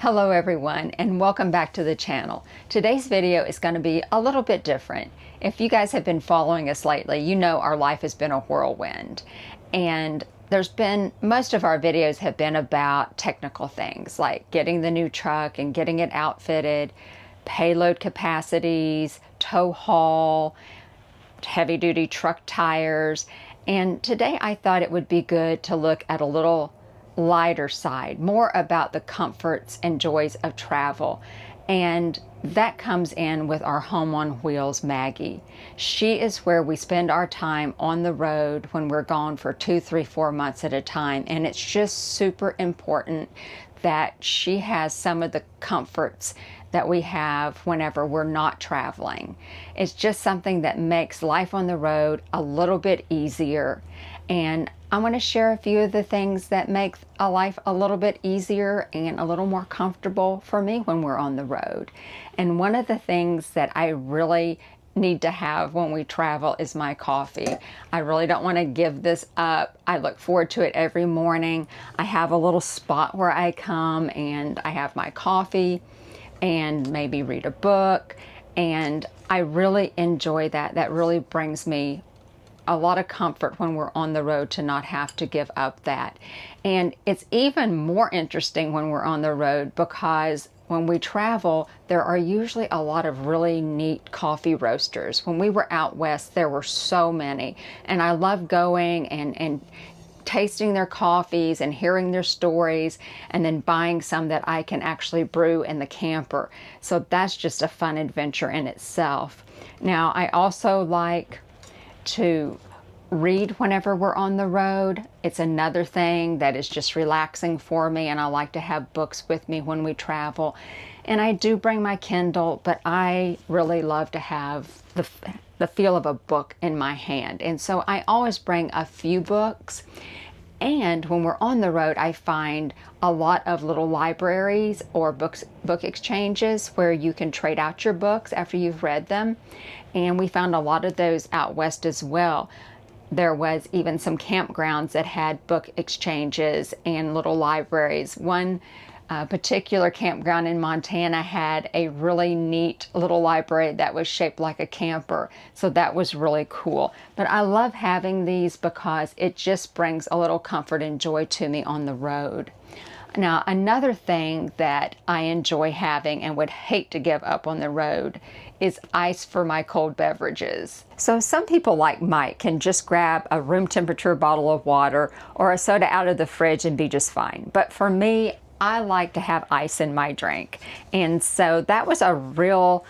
Hello everyone, and welcome back to the channel. Today's video is going to be a little bit different. If you guys have been following us lately, you know our life has been a whirlwind. And most of our videos have been about technical things like getting the new truck and getting it outfitted, payload capacities, tow haul, heavy duty truck tires. And today I thought it would be good to look at a little lighter side, more about the comforts and joys of travel. And that comes in with our Home on Wheels Maggie. She is where we spend our time on the road when we're gone for 2, 3, 4 months at a time. And it's just super important that she has some of the comforts that we have whenever we're not traveling. It's just something that makes life on the road a little bit easier. And I want to share a few of the things that make a life a little bit easier and a little more comfortable for me when we're on the road. And one of the things that I really need to have when we travel is my coffee. I really don't want to give this up. I look forward to it every morning. I have a little spot where I come and I have my coffee and maybe read a book, and I really enjoy that. That really brings me a lot of comfort when we're on the road to not have to give up that. And it's even more interesting when we're on the road because when we travel, there are usually a lot of really neat coffee roasters. When we were out west, there were so many, and I love going and tasting their coffees and hearing their stories, and then buying some that I can actually brew in the camper. So that's just a fun adventure in itself. Now, I also like to read whenever we're on the road. It's another thing that is just relaxing for me, and I like to have books with me when we travel. And I do bring my Kindle, but I really love to have the feel of a book in my hand. And so I always bring a few books. And when we're on the road, I find a lot of little libraries or book exchanges where you can trade out your books after you've read them. And we found a lot of those out west as well. There was even some campgrounds that had book exchanges and little libraries. One particular campground in Montana had a really neat little library that was shaped like a camper. So that was really cool. But I love having these because it just brings a little comfort and joy to me on the road. Now, another thing that I enjoy having and would hate to give up on the road is ice for my cold beverages. So some people like Mike can just grab a room temperature bottle of water or a soda out of the fridge and be just fine. But for me, I like to have ice in my drink. And so that was a real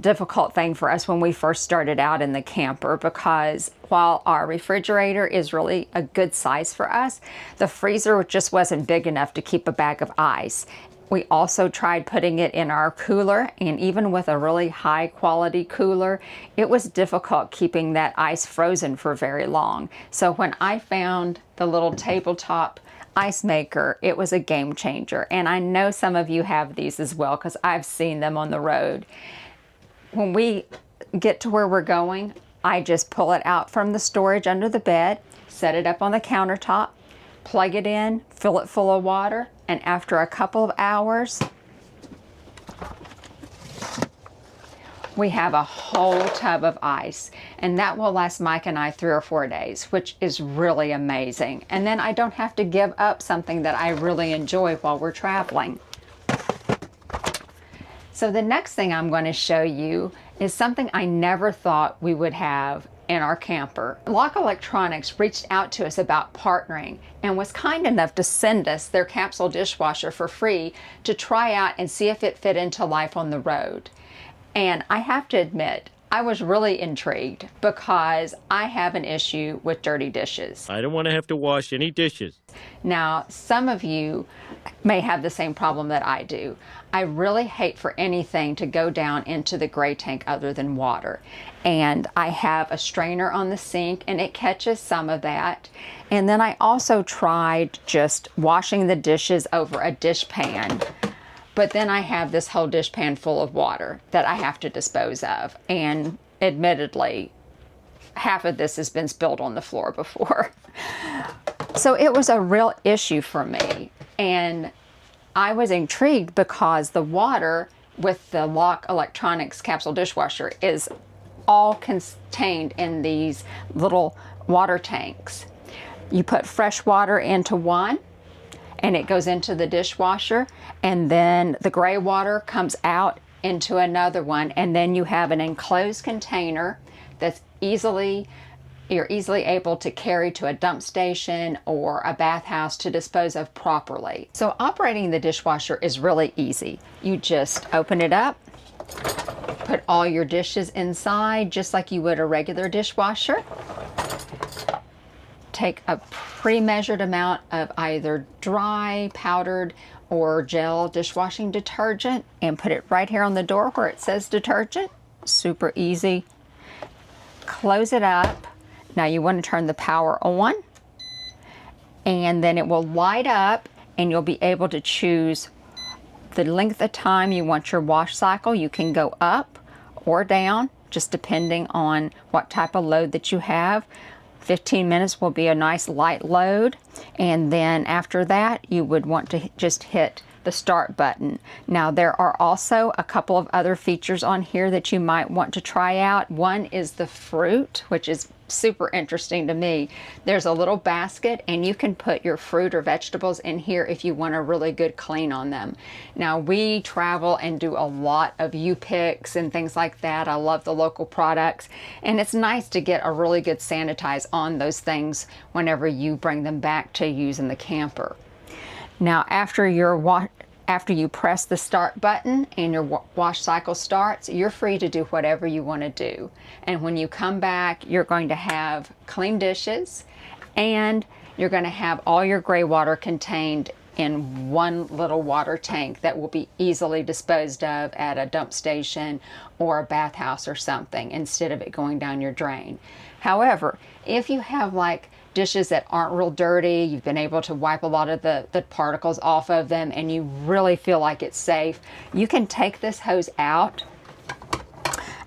difficult thing for us when we first started out in the camper, because while our refrigerator is really a good size for us, the freezer just wasn't big enough to keep a bag of ice. We also tried putting it in our cooler, and even with a really high quality cooler, it was difficult keeping that ice frozen for very long. So when I found the little tabletop ice maker, it was a game changer. And I know some of you have these as well because I've seen them on the road. When we get to where we're going, I just pull it out from the storage under the bed, set it up on the countertop, plug it in, fill it full of water, and after a couple of hours, we have a whole tub of ice, and that will last Mike and I 3 or 4 days, which is really amazing. And then I don't have to give up something that I really enjoy while we're traveling. So the next thing I'm going to show you is something I never thought we would have in our camper. Loch Electronics reached out to us about partnering and was kind enough to send us their capsule dishwasher for free to try out and see if it fit into life on the road. And I have to admit, I was really intrigued because I have an issue with dirty dishes. I don't want to have to wash any dishes. Now, some of you may have the same problem that I do. I really hate for anything to go down into the gray tank other than water. And I have a strainer on the sink and it catches some of that. And then I also tried just washing the dishes over a dishpan. But then I have this whole dishpan full of water that I have to dispose of. And admittedly, half of this has been spilled on the floor before. So it was a real issue for me. And I was intrigued because the water with the Loch Electronics Capsule Dishwasher is all contained in these little water tanks. You put fresh water into one and it goes into the dishwasher, and then the gray water comes out into another one, and then you have an enclosed container that's you're easily able to carry to a dump station or a bathhouse to dispose of properly. So operating the dishwasher is really easy. You just open it up, put all your dishes inside just like you would a regular dishwasher. Take a pre-measured amount of either dry, powdered, or gel dishwashing detergent and put it right here on the door where it says detergent. Super easy. Close it up. Now you want to turn the power on, and then it will light up and you'll be able to choose the length of time you want your wash cycle. You can go up or down, just depending on what type of load that you have. 15 minutes will be a nice light load, and then after that you would want to just hit the start button. Now there are also a couple of other features on here that you might want to try out. One is the fruit, which is super interesting to me. There's a little basket and you can put your fruit or vegetables in here if you want a really good clean on them. Now we travel and do a lot of U-Picks and things like that. I love the local products, and it's nice to get a really good sanitize on those things whenever you bring them back to use in the camper. Now after you press the start button and your wash cycle starts, you're free to do whatever you want to do. And when you come back, you're going to have clean dishes, and you're going to have all your gray water contained in one little water tank that will be easily disposed of at a dump station or a bathhouse or something, instead of it going down your drain. However, if you have like dishes that aren't real dirty, you've been able to wipe a lot of the particles off of them, and you really feel like it's safe, you can take this hose out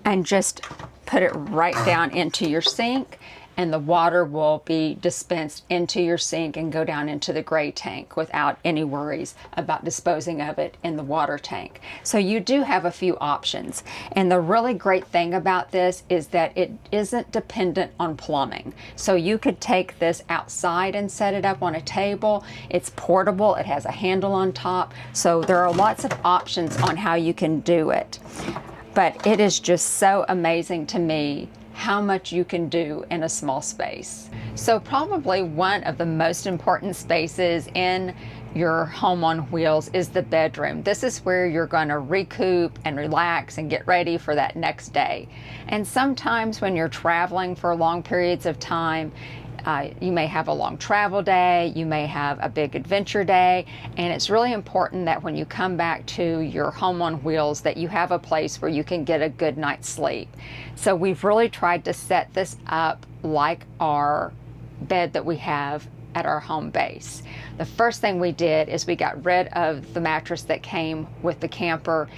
and just put it right down into your sink, and the water will be dispensed into your sink and go down into the gray tank without any worries about disposing of it in the water tank. So you do have a few options. And the really great thing about this is that it isn't dependent on plumbing. So you could take this outside and set it up on a table. It's portable, it has a handle on top. So there are lots of options on how you can do it. But it is just so amazing to me how much you can do in a small space. So probably one of the most important spaces in your home on wheels is the bedroom. This is where you're going to recoup and relax and get ready for that next day. And sometimes when you're traveling for long periods of time, you may have a long travel day, you may have a big adventure day, and it's really important that when you come back to your home on wheels that you have a place where you can get a good night's sleep. So we've really tried to set this up like our bed that we have at our home base. The first thing we did is we got rid of the mattress that came with the camper.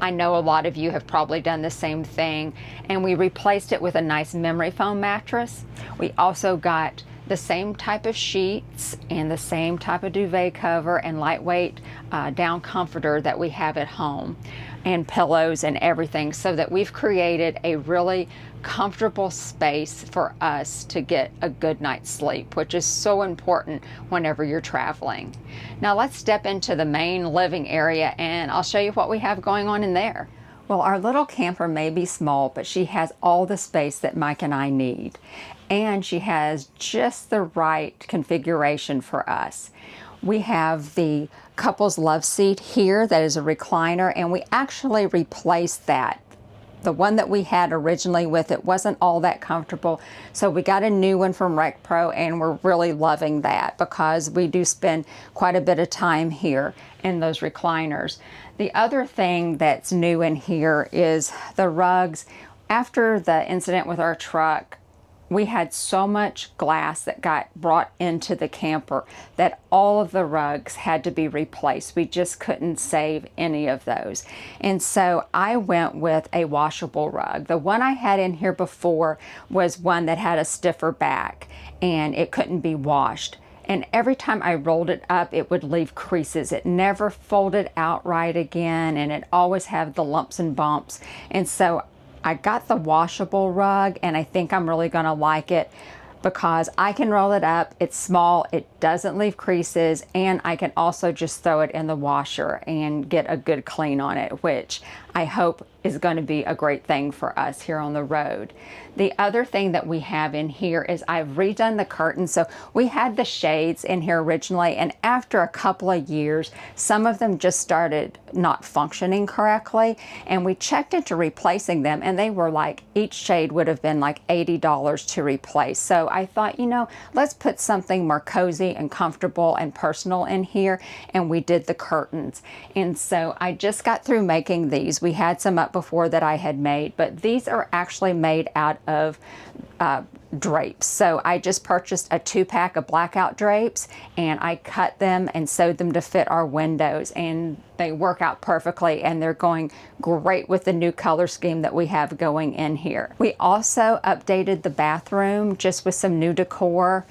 I know a lot of you have probably done the same thing, and we replaced it with a nice memory foam mattress. We also got the same type of sheets and the same type of duvet cover and lightweight down comforter that we have at home, and pillows and everything, so that we've created a really comfortable space for us to get a good night's sleep, which is so important whenever you're traveling. Now let's step into the main living area and I'll show you what we have going on in there. Well, our little camper may be small, but she has all the space that Mike and I need. And she has just the right configuration for us. We have the couple's Loveseat here that is a recliner, and we actually replaced that. The one that we had originally with it wasn't all that comfortable, so we got a new one from RecPro, and we're really loving that because we do spend quite a bit of time here in those recliners. The other thing that's new in here is the rugs. After the incident with our truck, we had so much glass that got brought into the camper that all of the rugs had to be replaced. We just couldn't save any of those. And so I went with a washable rug. The one I had in here before was one that had a stiffer back and it couldn't be washed. and every time I rolled it up, it would leave creases. It never folded out right again, and it always had the lumps and bumps. And so I got the washable rug, and I think I'm really gonna like it because I can roll it up, it's small, it doesn't leave creases, and I can also just throw it in the washer and get a good clean on it, which I hope is going to be a great thing for us here on the road. The other thing that we have in here is I've redone the curtains. So we had the shades in here originally, and after a couple of years, some of them just started not functioning correctly, and we checked into replacing them, and they were like, each shade would have been like $80 to replace. So I thought, you know, let's put something more cozy and comfortable and personal in here, and we did the curtains. And so I just got through making these. We had some up before that I had made, but these are actually made out of drapes. So I just purchased a 2-pack of Blackout drapes, and I cut them and sewed them to fit our windows, and they work out perfectly, and they're going great with the new color scheme that we have going in here. We also updated the bathroom just with some new decor,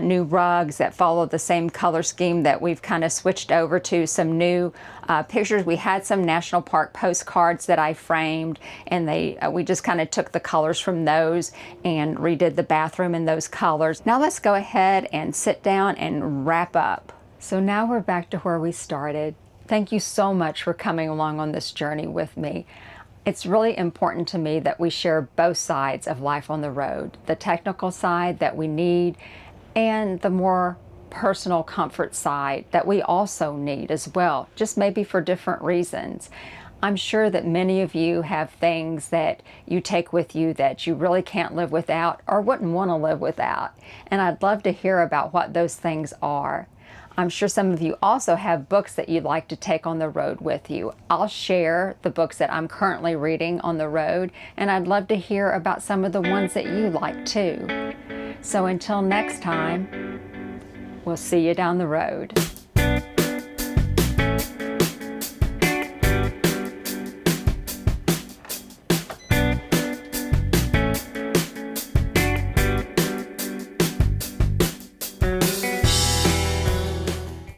new rugs that follow the same color scheme that we've kind of switched over to, some new pictures. We had some national park postcards that I framed, and we just kind of took the colors from those and redid the bathroom in those colors. Now let's go ahead and sit down and wrap up. So now we're back to where we started. Thank you so much for coming along on this journey with me. It's really important to me that we share both sides of life on the road, the technical side that we need and the more personal comfort side that we also need as well, just maybe for different reasons. I'm sure that many of you have things that you take with you that you really can't live without or wouldn't want to live without. And I'd love to hear about what those things are. I'm sure some of you also have books that you'd like to take on the road with you. I'll share the books that I'm currently reading on the road, and I'd love to hear about some of the ones that you like too. So until next time, we'll see you down the road.